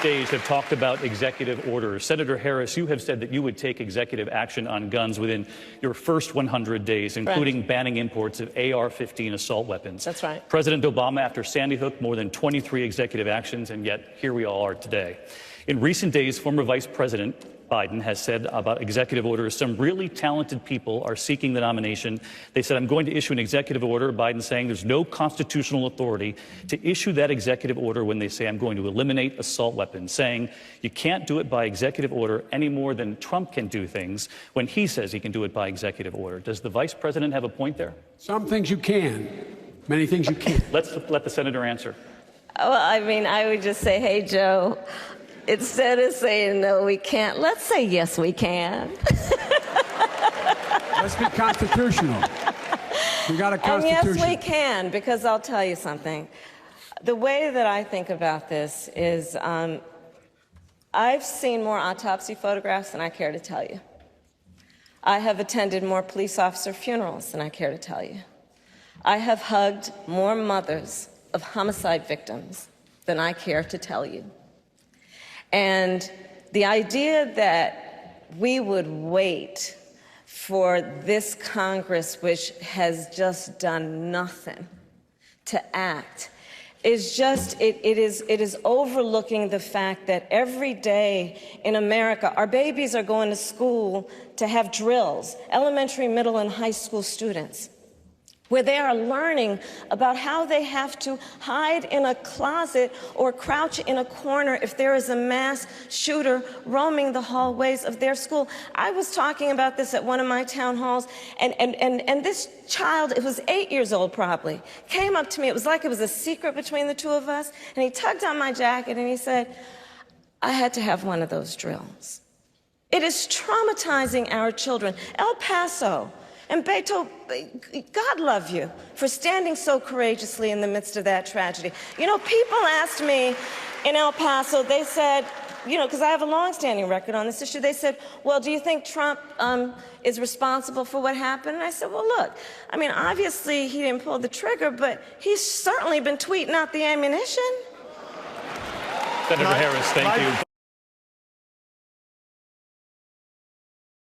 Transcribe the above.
stage have talked about executive orders. Senator Harris, you have said that you would take executive action on guns within your first 100 days, including banning imports of AR-15 assault weapons. That's right. President Obama, after Sandy Hook, more than 23 executive actions, and yet here we all are today. In recent days, former Vice President Biden has said about executive orders, some really talented people are seeking the nomination. They said, I'm going to issue an executive order. Biden saying there's no constitutional authority to issue that executive order when they say I'm going to eliminate assault weapons, saying you can't do it by executive order any more than Trump can do things when he says he can do it by executive order. Does the vice president have a point there? Some things you can, many things you can't. Let's let the senator answer. Well, I mean, I would just say, hey, Joe, instead of saying no, we can't, let's say yes, we can. Let's be constitutional. We got a constitution. And yes, we can, because I'll tell you something. The way that I think about this is I've seen more autopsy photographs than I care to tell you. I have attended more police officer funerals than I care to tell you. I have hugged more mothers of homicide victims than I care to tell you. And the idea that we would wait for this Congress, which has just done nothing to act, is just, it is overlooking the fact that every day in America, our babies are going to school to have drills, elementary, middle, and high school students, where they are learning about how they have to hide in a closet or crouch in a corner if there is a mass shooter roaming the hallways of their school. I was talking about this at one of my town halls, and this child, it was 8 years old probably, came up to me. It was like it was a secret between the two of us, and he tugged on my jacket and he said, I had to have one of those drills. It is traumatizing our children. El Paso and Beto, God love you for standing so courageously in the midst of that tragedy. You know, people asked me in El Paso, they said, you know, because I have a long-standing record on this issue, they said, well, do you think Trump is responsible for what happened? And I said, well, look, I mean, obviously he didn't pull the trigger, but he's certainly been tweeting out the ammunition. Senator Harris, thank you.